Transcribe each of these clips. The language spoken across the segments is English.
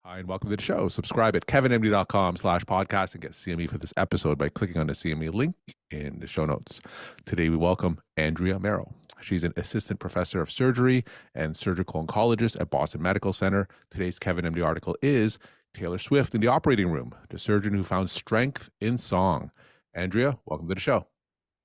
Hi, and welcome to the show. Subscribe at kevinmd.com/podcast and get CME for this episode by clicking on the CME link in the show notes. Today, we welcome Andrea Merrill. She's an assistant professor of surgery and surgical oncologist at Boston Medical Center. Today's KevinMD article is Taylor Swift in the Operating Room, the surgeon who found strength in song. Andrea, welcome to the show.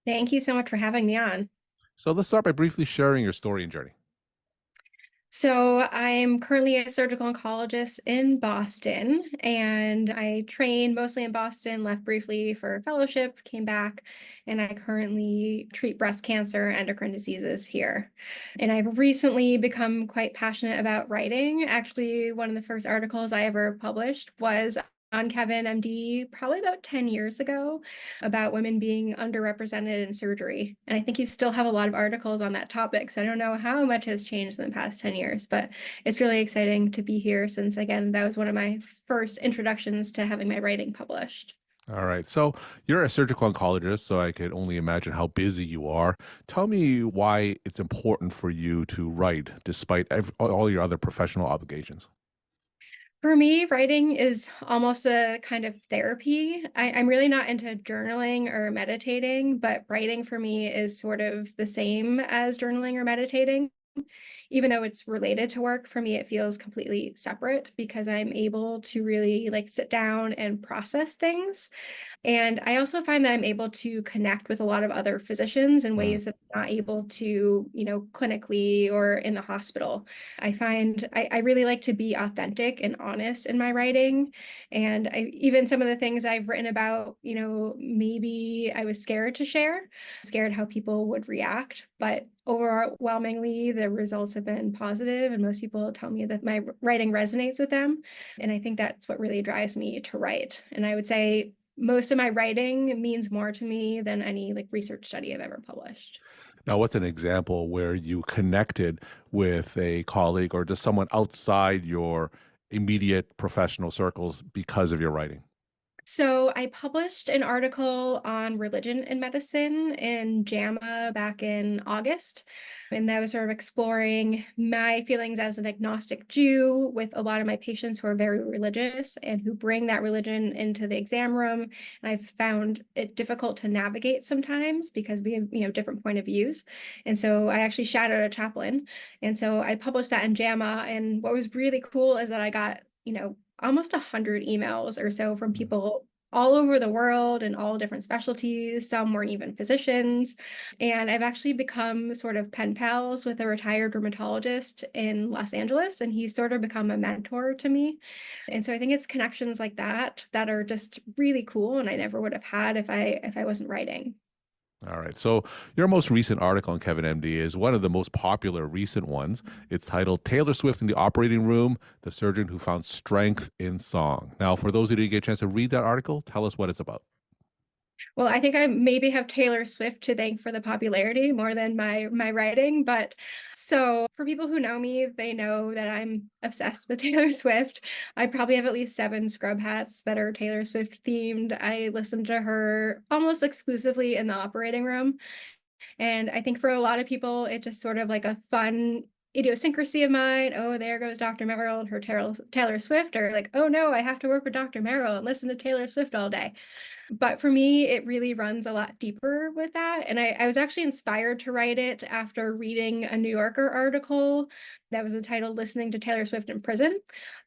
Thank you so much for having me on. So let's start by briefly sharing your story and journey. So I'm currently a surgical oncologist in Boston, and I trained mostly in Boston, left briefly for fellowship, came back, and I currently treat breast cancer, endocrine diseases here. And I've recently become quite passionate about writing. Actually, one of the first articles I ever published was on KevinMD probably about 10 years ago about women being underrepresented in surgery. And I think you still have a lot of articles on that topic. So I don't know how much has changed in the past 10 years, but it's really exciting to be here since, again, that was one of my first introductions to having my writing published. All right. So you're a surgical oncologist, so I could only imagine how busy you are. Tell me why it's important for you to write despite all your other professional obligations. For me, writing is almost a kind of therapy. I'm really not into journaling or meditating, but writing for me is sort of the same as journaling or meditating. Even though it's related to work, for me, it feels completely separate because I'm able to really sit down and process things. And I also find that I'm able to connect with a lot of other physicians in Mm. ways that I'm not able to, clinically or in the hospital. I find I really like to be authentic and honest in my writing. And even some of the things I've written about, maybe I was scared to share, scared how people would react. But overwhelmingly, the results have been positive, and most people tell me that my writing resonates with them. And I think that's what really drives me to write. And I would say most of my writing means more to me than any research study I've ever published. Now, what's an example where you connected with a colleague or just someone outside your immediate professional circles because of your writing? So I published an article on religion in medicine in JAMA back in August, and that was sort of exploring my feelings as an agnostic Jew with a lot of my patients who are very religious and who bring that religion into the exam room. And I've found it difficult to navigate sometimes because we have, different point of views. And so I actually shadowed a chaplain. And so I published that in JAMA. And what was really cool is that I got, almost 100 emails or so from people all over the world and all different specialties. Some weren't even physicians. And I've actually become sort of pen pals with a retired dermatologist in Los Angeles, and he's sort of become a mentor to me. And so I think it's connections like that that are just really cool, and I never would have had if I wasn't writing. All right. So your most recent article on Kevin MD is one of the most popular recent ones. It's titled Taylor Swift in the Operating Room, the surgeon who found strength in song. Now, for those who didn't get a chance to read that article, tell us what it's about. Well, I think I maybe have Taylor Swift to thank for the popularity more than my writing. But so for people who know me, they know that I'm obsessed with Taylor Swift. I probably have at least 7 scrub hats that are Taylor Swift themed. I listen to her almost exclusively in the operating room. And I think for a lot of people, it's just sort of like a fun idiosyncrasy of mine. Oh, there goes Dr. Merrill and her Taylor Swift, or like, oh no, I have to work with Dr. Merrill and listen to Taylor Swift all day. But for me, it really runs a lot deeper with that. And I was actually inspired to write it after reading a New Yorker article that was entitled Listening to Taylor Swift in Prison.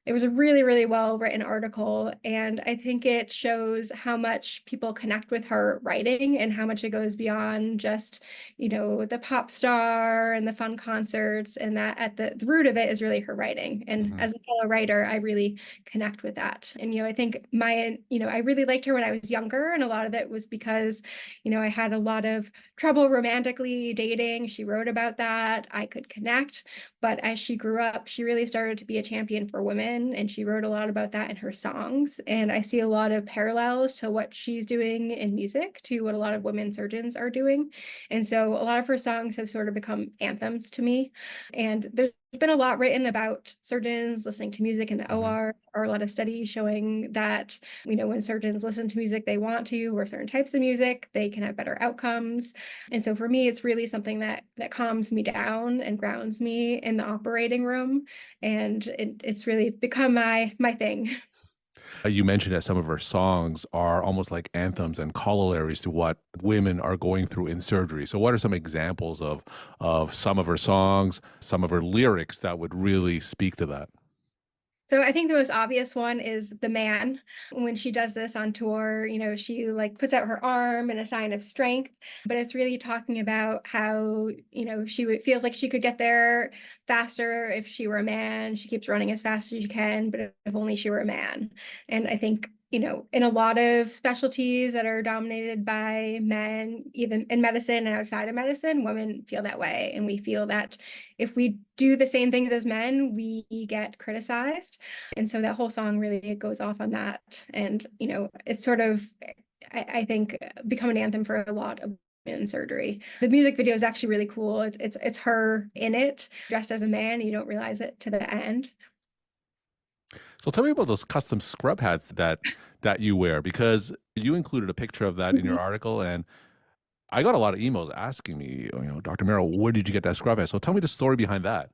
It was a really, really well written article. And I think it shows how much people connect with her writing and how much it goes beyond just, the pop star and the fun concerts. And that at the root of it is really her writing. And Mhm. as a fellow writer, I really connect with that. And, I think I really liked her when I was younger. And a lot of it was because, I had a lot of trouble romantically dating. She wrote about that. I could connect. But as she grew up, she really started to be a champion for women. And she wrote a lot about that in her songs. And I see a lot of parallels to what she's doing in music, to what a lot of women surgeons are doing. And so a lot of her songs have sort of become anthems to me. And there's been a lot written about surgeons listening to music in the Hmm. OR, or a lot of studies showing that, when surgeons listen to music they want to, or certain types of music, they can have better outcomes. And so for me, it's really something that calms me down and grounds me in the operating room. And it's really become my thing. You mentioned that some of her songs are almost like anthems and corollaries to what women are going through in surgery. So, what are some examples of some of her songs, some of her lyrics that would really speak to that? So I think the most obvious one is The Man. When she does this on tour, she like puts out her arm in a sign of strength, but it's really talking about how, feels like she could get there faster if she were a man. She keeps running as fast as she can, but if only she were a man. And I think, in a lot of specialties that are dominated by men, even in medicine and outside of medicine, women feel that way. And we feel that if we do the same things as men, we get criticized. And so that whole song really goes off on that. And, it's sort of, I think, become an anthem for a lot of in surgery. The music video is actually really cool. It's her in it, dressed as a man. You don't realize it to the end. So, tell me about those custom scrub hats that you wear, because you included a picture of that in your Mhm. article, and I got a lot of emails asking me, Dr. Merrill, where did you get that scrub hat? So, tell me the story behind that.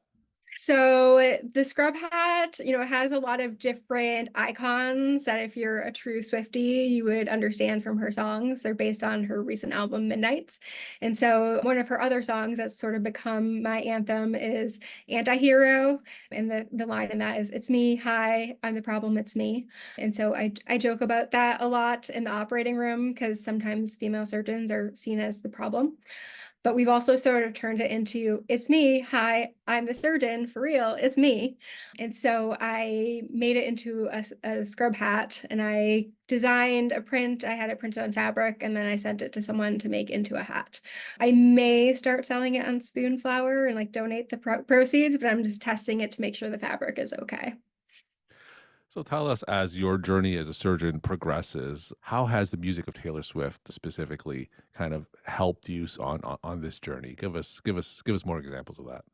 So the scrub hat, it has a lot of different icons that if you're a true Swiftie, you would understand from her songs. They're based on her recent album, Midnights. And so one of her other songs that's sort of become my anthem is Antihero. And the line in that is, "It's me, hi, I'm the problem, it's me." And so I joke about that a lot in the operating room because sometimes female surgeons are seen as the problem. But we've also sort of turned it into, "It's me. Hi, I'm the surgeon. For real, it's me." And so I made it into a scrub hat, and I designed a print. I had it printed on fabric, and then I sent it to someone to make into a hat. I may start selling it on Spoonflower and like donate the proceeds, but I'm just testing it to make sure the fabric is okay. So tell us, as your journey as a surgeon progresses, how has the music of Taylor Swift specifically kind of helped you on this journey? Give us more examples of that.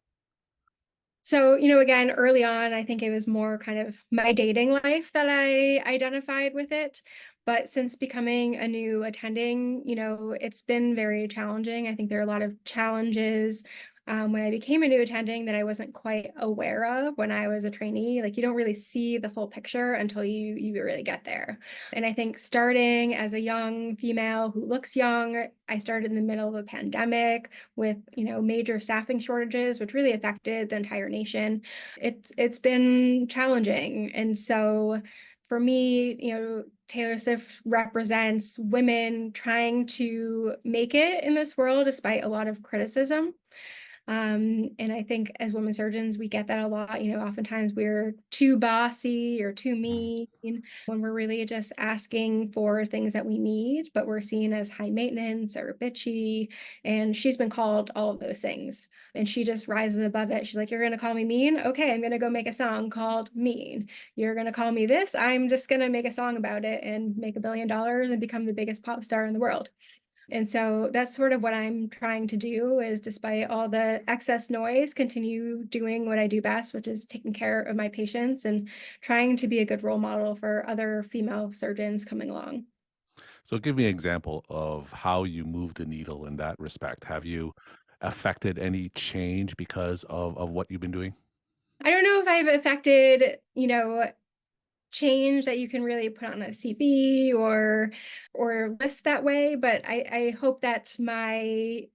So, again, early on, I think it was more kind of my dating life that I identified with it. But since becoming a new attending, it's been very challenging. I think there are a lot of challenges when I became a new attending that I wasn't quite aware of when I was a trainee. Like you don't really see the full picture until you really get there. And I think starting as a young female who looks young, I started in the middle of a pandemic with major staffing shortages, which really affected the entire nation. It's been challenging. And so for me, Taylor Swift represents women trying to make it in this world despite a lot of criticism. And I think as women surgeons, we get that a lot. Oftentimes we're too bossy or too Mhm. mean when we're really just asking for things that we need, but we're seen as high maintenance or bitchy. And she's been called all of those things. And she just rises above it. She's like, "You're going to call me mean? Okay, I'm going to go make a song called Mean. You're going to call me this? I'm just going to make a song about it and make $1 billion and become the biggest pop star in the world." And so that's sort of what I'm trying to do is despite all the excess noise, continue doing what I do best, which is taking care of my patients and trying to be a good role model for other female surgeons coming along. So give me an example of how you moved the needle in that respect. Have you affected any change because of what you've been doing? I don't know if I've affected, change that you can really put on a CV or list that way, but I hope that the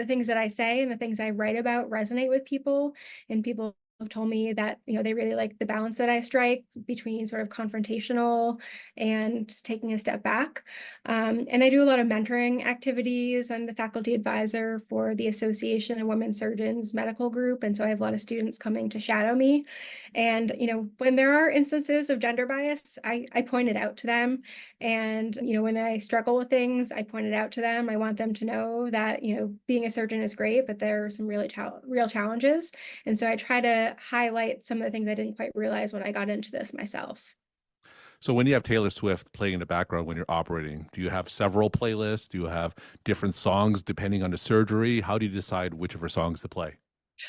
things that I say and the things I write about resonate with people, and people have told me that they really like the balance that I strike between sort of confrontational and taking a step back. And I do a lot of mentoring activities. I'm the faculty advisor for the Association of Women Surgeons Medical Group, and so I have a lot of students coming to shadow me. And, when there are instances of gender bias, I point it out to them. And, when I struggle with things, I point it out to them. I want them to know that, being a surgeon is great, but there are some really real challenges. And so I try to highlight some of the things I didn't quite realize when I got into this myself. So when you have Taylor Swift playing in the background when you're operating, do you have several playlists? Do you have different songs depending on the surgery? How do you decide which of her songs to play?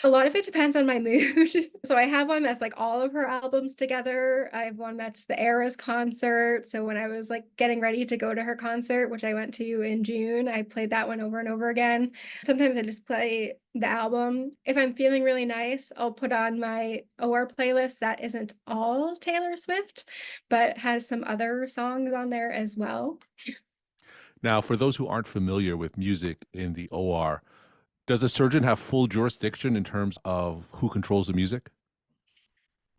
A lot of it depends on my mood. So I have one that's like all of her albums together. I have one that's the Eras concert. So when I was like getting ready to go to her concert, which I went to in June, I played that one over and over again. Sometimes I just play the album. If I'm feeling really nice, I'll put on my OR playlist that isn't all Taylor Swift, but has some other songs on there as well. Now, for those who aren't familiar with music in the OR, does a surgeon have full jurisdiction in terms of who controls the music?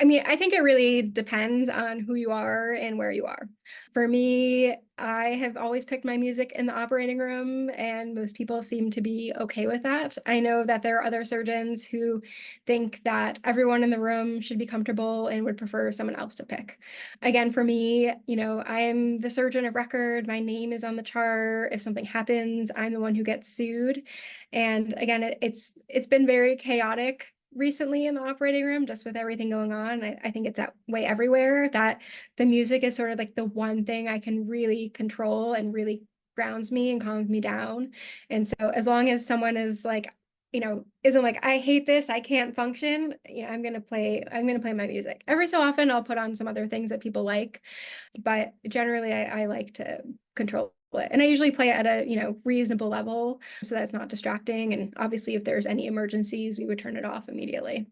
I mean, I think it really depends on who you are and where you are. For me, I have always picked my music in the operating room, and most people seem to be okay with that. I know that there are other surgeons who think that everyone in the room should be comfortable and would prefer someone else to pick. Again, for me, I am the surgeon of record. My name is on the chart. If something happens, I'm the one who gets sued. And again, it's been very chaotic recently in the operating room, just with everything going on. I think it's that way everywhere, that the music is sort of like the one thing I can really control and really grounds me and calms me down. And so as long as someone is like, isn't like, I hate this, I can't function, I'm gonna play my music. Every so often I'll put on some other things that people like, but generally I like to control it. And I usually play it at a, reasonable level so that's not distracting. And obviously if there's any emergencies, we would turn it off immediately.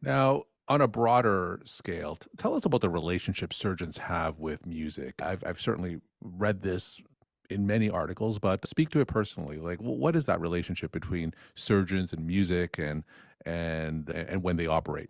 Now, on a broader scale, tell us about the relationship surgeons have with music. I've certainly read this in many articles, but speak to it personally. Like, what is that relationship between surgeons and music, and when they operate?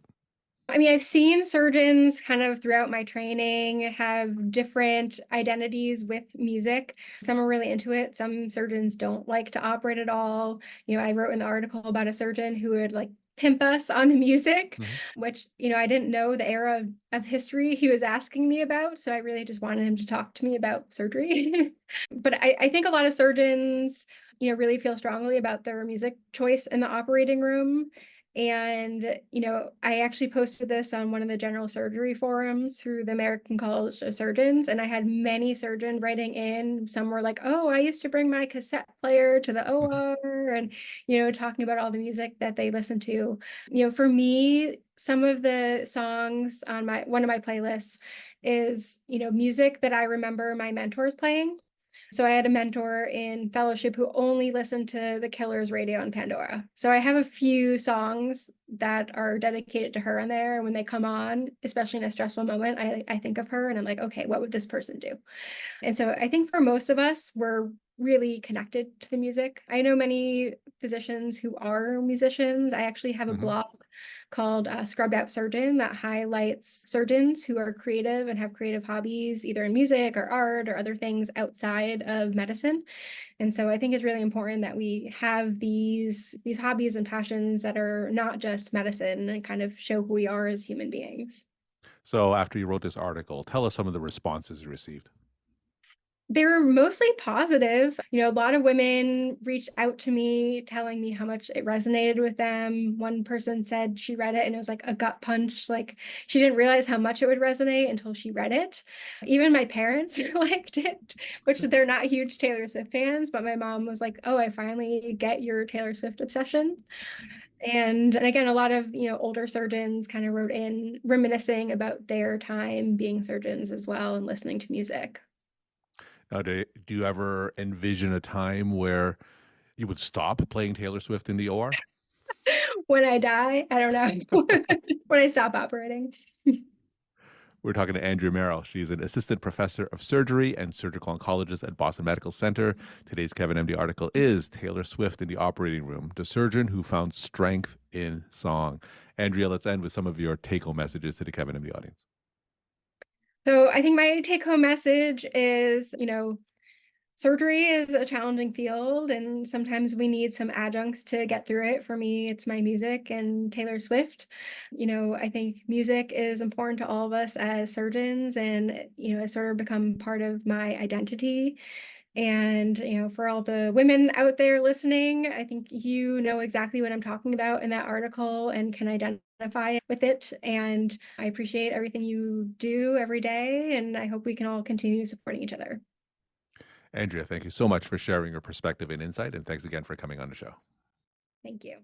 I mean, I've seen surgeons kind of throughout my training have different identities with music. Some are really into it. Some surgeons don't like to operate at all. I wrote in the article about a surgeon who would like pimp us on the music, Mhm. which, I didn't know the era of history he was asking me about. So I really just wanted him to talk to me about surgery. But I think a lot of surgeons, really feel strongly about their music choice in the operating room. And, I actually posted this on one of the general surgery forums through the American College of Surgeons, and I had many surgeons writing in. Some were like, oh, I used to bring my cassette player to the Mhm. OR, and, talking about all the music that they listen to. For me, some of the songs on one of my playlists is, music that I remember my mentors playing. So I had a mentor in fellowship who only listened to the Killers radio on Pandora. So I have a few songs that are dedicated to her on there. And when they come on, especially in a stressful moment, I think of her and I'm like, okay, what would this person do? And so I think for most of us, we're really connected to the music. I know many physicians who are musicians. I actually have a Mhm. blog called Scrubbed Out Surgeon that highlights surgeons who are creative and have creative hobbies, either in music or art or other things outside of medicine. And so I think it's really important that we have these hobbies and passions that are not just medicine and kind of show who we are as human beings. So, after you wrote this article, tell us some of the responses you received. They were mostly positive. A lot of women reached out to me telling me how much it resonated with them. One person said she read it and it was like a gut punch. Like she didn't realize how much it would resonate until she read it. Even my parents liked it, which they're not huge Taylor Swift fans, but my mom was like, "Oh, I finally get your Taylor Swift obsession." And again, a lot of, older surgeons kind of wrote in reminiscing about their time being surgeons as well and listening to music. Now, do you ever envision a time where you would stop playing Taylor Swift in the OR? When I die, I don't know. When I stop operating. We're talking to Andrea Merrill. She's an assistant professor of surgery and surgical oncologist at Boston Medical Center. Today's Kevin MD article is Taylor Swift in the Operating Room, the surgeon who found strength in song. Andrea, let's end with some of your take home messages to the Kevin MD audience. So I think my take home message is, surgery is a challenging field, and sometimes we need some adjuncts to get through it. For me, it's my music and Taylor Swift. I think music is important to all of us as surgeons, and, it's sort of become part of my identity. And, for all the women out there listening, I think you know exactly what I'm talking about in that article and can identify with it. And I appreciate everything you do every day. And I hope we can all continue supporting each other. Andrea, thank you so much for sharing your perspective and insight. And thanks again for coming on the show. Thank you.